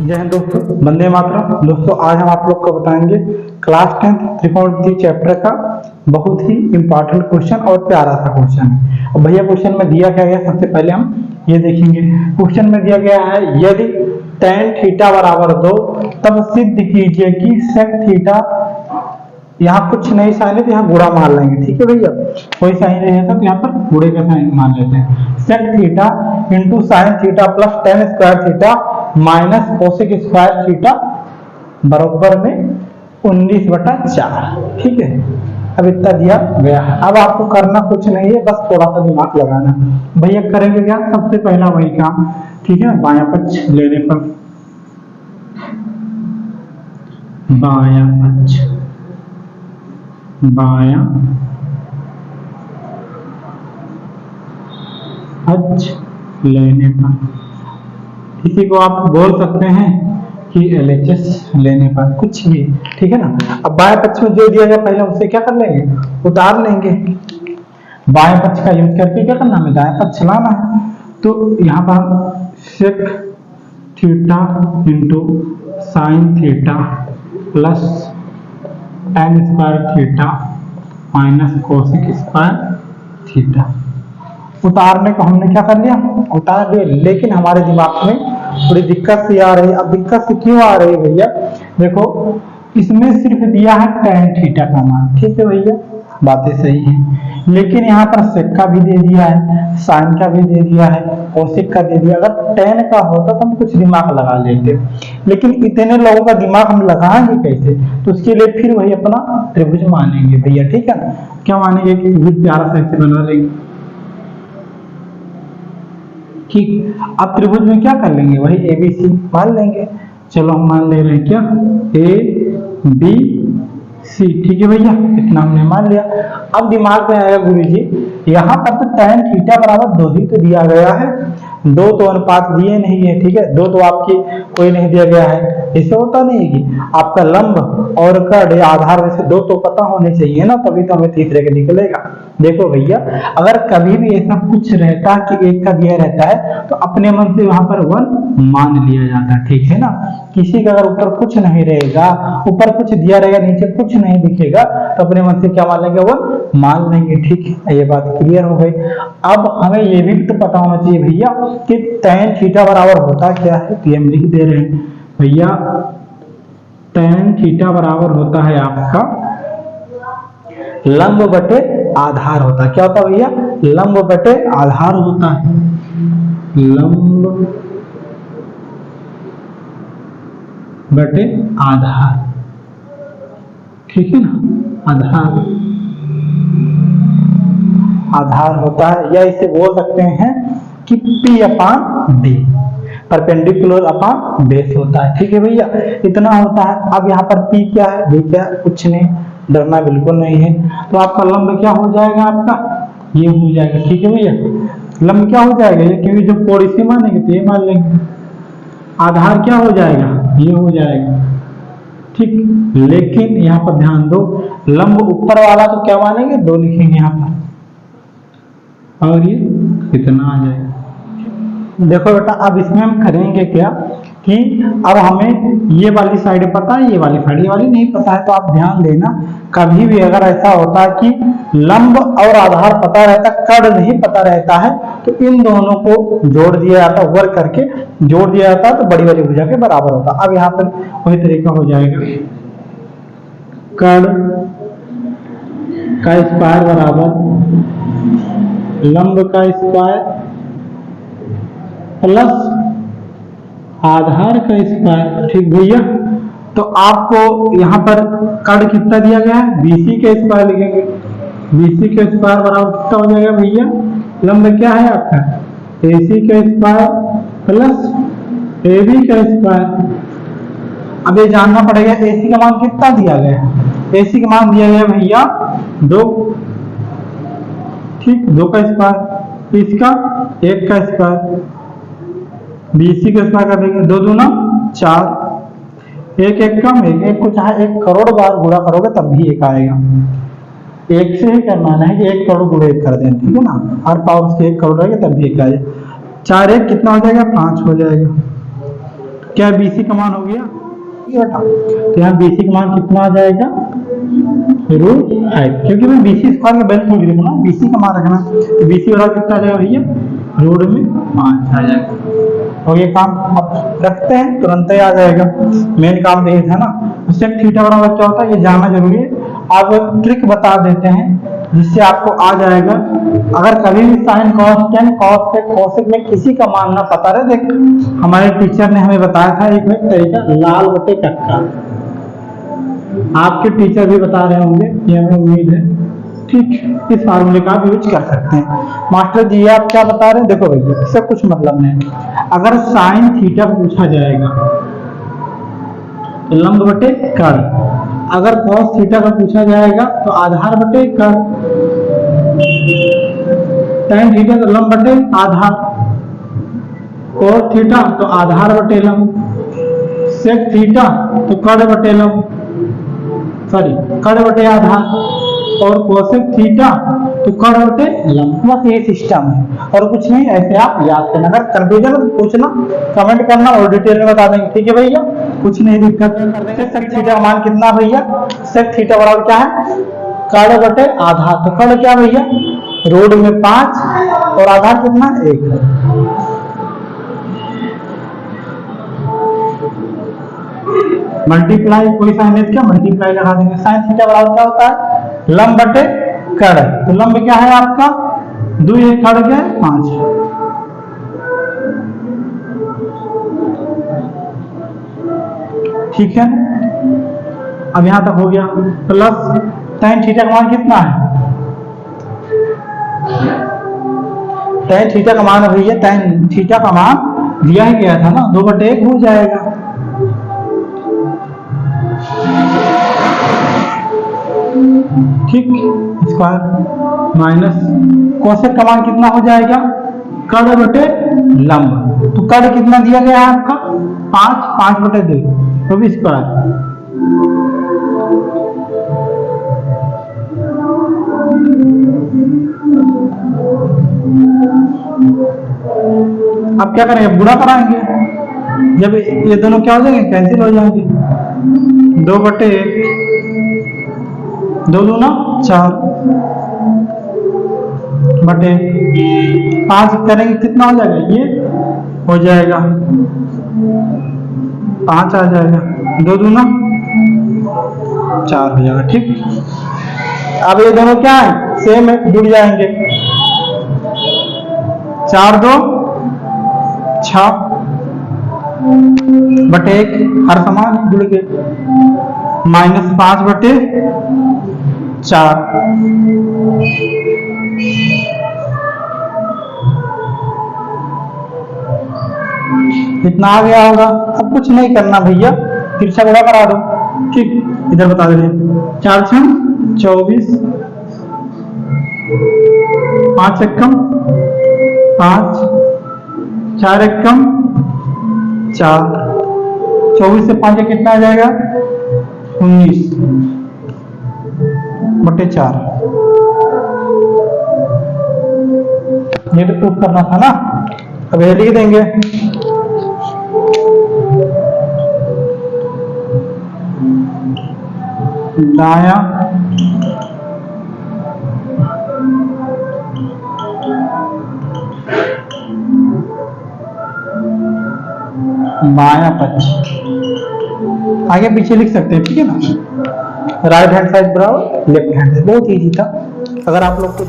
जय हिंद दोस्तों, वंदे मातरम। दोस्तों आज हम आप लोग को बताएंगे क्लास 10 त्रिकोणमिति चैप्टर का बहुत ही इंपॉर्टेंट क्वेश्चन और प्यारा सा क्वेश्चन है। और भैया क्वेश्चन में दिया क्या गया, सबसे पहले हम ये देखेंगे। क्वेश्चन में दिया गया है यदि tan थीटा बराबर 2 तब सिद्ध कीजिए कि sec थीटा, यहाँ कुछ नहीं साइन है तो यहाँ गुणा मान लेंगे, ठीक है भैया। कोई साइन नहीं है तो यहाँ पर गुणे का साइन मान लेते हैं। sec theta into sine theta plus tan square theta minus cosec square theta बराबर में 19/4, ठीक है। अब इतना दिया गया है। अब आपको करना कुछ नहीं है, बस थोड़ा सा दिमाग लगाना। भैया करेंगे क्या, सबसे पहला वही काम, ठीक है। बायां पक्ष लेने पर बायां पक्ष, बायां पक्ष लेने पर, किसी को आप बोल सकते हैं कि LHS लेने पर, कुछ भी, ठीक है ना। अब बाएं पक्ष में जो दिया गया पहले उसे क्या कर लेंगे, उतार लेंगे। बाएं पक्ष का यूज करके क्या करना, हमें दाएं पक्ष लाना है। तो यहाँ पर sec theta into sine theta plus tan square theta minus cosec square theta, उतारने को हमने क्या कर लिया, उतार लिया। लेकिन हमारे दिमाग में थोड़ी दिक्कत सी आ रही है। अब दिक्कत से क्यों आ रही है भैया, देखो इसमें सिर्फ दिया है tan थीटा का मान, ठीक है भैया, बातें सही हैं। लेकिन यहाँ पर सेक का भी दे दिया है, साइन का भी दे दिया है, कोसेक का दे दिया। अगर tan का होता तो हम कुछ दिमाग लगा लेते, लेकिन इतने लोगों का दिमाग हम लगाएंगे कैसे, तो उसके लिए फिर वही अपना त्रिभुज मानेंगे भैया, ठीक है ना। क्या मानेंगे कि त्रिभुज प्यारा सा ऐसे बना लेंगे, ठीक। अब त्रिभुज में क्या कर लेंगे, वही ABC मान लेंगे। चलो हम मान ले रहे हैं क्या, ABC, ठीक है भैया, इतना हमने मान लिया। अब दिमाग में आएगा गुरुजी, यहाँ पर तो tan थीटा बराबर 2 ही तो दिया गया है, 2 तो अनुपात दिए नहीं है, ठीक है। 2 तो आपकी कोई नहीं दिया गया है। ऐसे होता नहीं है कि आपका लंब और कर्ण आधार में से 2 तो पता होने चाहिए ना, तभी तो हमें तीसरे का निकलेगा। देखो भैया, अगर कभी भी ऐसा कुछ रहता है कि एक का दिया रहता है तो अपने मन से वहां पर 1 मान लिया जाता है, ठीक है ना। किसी का अगर ऊपर कुछ नहीं रहेगा, ऊपर कुछ दिया रहेगा नीचे कुछ नहीं दिखेगा, तो अपने मन से क्या मान लेंगे, 1 मान लेंगे, ठीक है। ये बात क्लियर हो गई। अब हमें ये भी तो पता होना चाहिए भैया कि tan थीटा बराबर होता क्या है, तो हम लिख दे रहे हैं भैया, tan थीटा बराबर होता है आपका लंब बटे आधार होता है। क्या होता है भैया, लंब बटे आधार होता है, लंब बटे आधार, ठीक है ना। आधार होता है, या इसे बोल सकते हैं कि P/D, परपेंडिकुलर अपॉन बेस होता है, ठीक है भैया, इतना होता है। अब यहाँ पर P क्या है, D क्या है, कुछ नहीं, डरना बिल्कुल नहीं है। तो आपका लंब क्या हो जाएगा, आपका ये हो जाएगा, ठीक है भैया। लंब क्या हो जाएगा, ये क्योंकि जो कोण इसे मानेंगे तो ये मान लेंगे। आधार क्या हो जाएगा, ये हो जाएगा, ठीक। लेकिन यहाँ पर ध्यान दो, लंब ऊपर वाला तो क्या मानेंगे, 2 लिखेंगे यहाँ पर, और ये कितना आ जाएगा। देखो बेटा, अब इसमें हम करेंगे क्या कि अब हमें ये वाली साइड पता है, ये वाली साइड, ये वाली नहीं पता है। तो आप ध्यान देना, कभी भी अगर ऐसा होता है कि लंब और आधार पता रहता, कर्ण नहीं पता रहता है, तो इन दोनों को जोड़ दिया जाता, वर्ग करके जोड़ दिया जाता है, तो बड़ी वाली भुजा के बराबर होता। अब यहाँ पर वही तरीका हो जाएगा, कर्ण का स्क्वायर बराबर लंब का स्क्वायर प्लस आधार का स्क्वायर, ठीक भैया। तो आपको यहाँ पर कर्ण कितना दिया गया है, BC का स्क्वायर लिखेंगे। BC का स्क्वायर बराबर कितना हो जाएगा भैया, लंब क्या है आपका, AC का स्क्वायर प्लस AB का स्क्वायर। अब ये जानना पड़ेगा AC का मान कितना दिया गया है। AC का मान दिया गया भैया 2, ठीक, 2 का स्क्वायर, इसका 1 का स्क्वायर, BC का स्क्वायर कर देंगे, 2 दूना 4, 1 1 कम, 1 को चाहे 1 करोड़ बार गुणा करोगे तब भी 1 आएगा। 1 से ही करना है कि 1 करोड़ गुणा 1 कर दें, ठीक है ना, हर पावर से 1 करोड़ रहेगा तब भी 1 आएगा। 4 1 कितना हो जाएगा, 5 हो जाएगा। क्या बीसी का मान हो गया ये बेटा, तो यहाँ बीसी का मान कितना आ जाएगा √5, क्योंकि मैं बीसी स्क्वायर का वैल्यू लिख ना, बीसी का मान रखना, तो बीसी वाला कितना आ जाएगा भैया √5 आ जाएगा। और ये काम अब रखते हैं, तुरंत ही आ जाएगा। मेन काम तो ये था ना, उससे थीटा बराबर क्या होता है ये जानना जरूरी है। अब ट्रिक बता देते हैं जिससे आपको आ जाएगा। अगर कभी भी साइन कॉस टेन कॉस टेक कोसेक में किसी का मान ना पता रहे, देख हमारे टीचर ने हमें बताया था एक तरीका लाल बटे चक्का, आपके टीचर भी बता रहे होंगे, ये हमें उम्मीद है। ठीक, इस फार्मूले का आप यूज कर सकते हैं। मास्टर जी आप क्या बता रहे हैं, देखो भैया इससे कुछ मतलब नहीं। अगर साइन थीटा पूछा जाएगा तो लंब बटे कर्ण, अगर कॉस थीटा का पूछा जाएगा तो आधार बटे कर्ण, tan थीटा तो लंब बटे आधार, cos थीटा तो आधार बटे लंब, sec थीटा तो कर्ण बटे लंब, सॉरी कर्ण बटे आधार, और cosec थीटा तो कर्ण बटे लंब। बस ये सिस्टम है और कुछ नहीं, ऐसे आप याद करना। अगर कंफ्यूजन पूछना कमेंट करना और डिटेल में बता देंगे, ठीक है भैया, कुछ नहीं दिक्कत। sec थीटा का मान कितना भैया, sec थीटा बराबर क्या है कर्ण बटे आधार, तो कर्ण क्या भैया √5 और आधार कितना 1 है। मल्टीप्लाई कोई साइन है क्या, मल्टीप्लाई लगा देंगे। साइन थीटा बराबर क्या होता है लंब बटे कर्ण, तो लंब क्या है आपका 2, 1 कर्ण क्या है 5। ठीक है, अब यहां तक हो गया। प्लस tan थीटा का मान कितना है, tan थीटा का मान भैया tan थीटा का मान दिया ही गया था ना, 2/1 हो जाएगा। ठीक, स्क्वायर माइनस कोसेक का मान कितना हो जाएगा कर्ण बटे लंब, तो कर्ण कितना दिया गया है आपका 5/2, तो भी स्क्वायर। अब क्या करेंगे, बुरा कराएंगे, जब ये दोनों क्या हो जाएंगे कैंसिल हो जाएंगे, 2/1 2 दूना 4 बटे 5 करेंगे कितना हो जाएगा, ये हो जाएगा 5 आ जाएगा, 2 दूना 4 हो जाएगा। ठीक, अब ये दोनों क्या है सेम है, जुड़ जाएंगे, 4 2 6 बटे 1 हर समान जुड़ गए, -5/4 कितना आ गया होगा। अब कुछ नहीं करना भैया, तिरछा गुणा करा दो। ठीक, इधर बता दे 4 6 24, 5 एकम 5, 4 एकम 4, 24 से 5 कितना आ जाएगा 19/4। ये तो प्रूफ करना था ना, अब ये लिख देंगे। दाया बाया पक्ष, आगे पीछे लिख सकते हैं, ठीक है ना। राइट हैंड साइड बराबर लेफ्ट हैंड, बहुत इजी था। अगर आप लोग को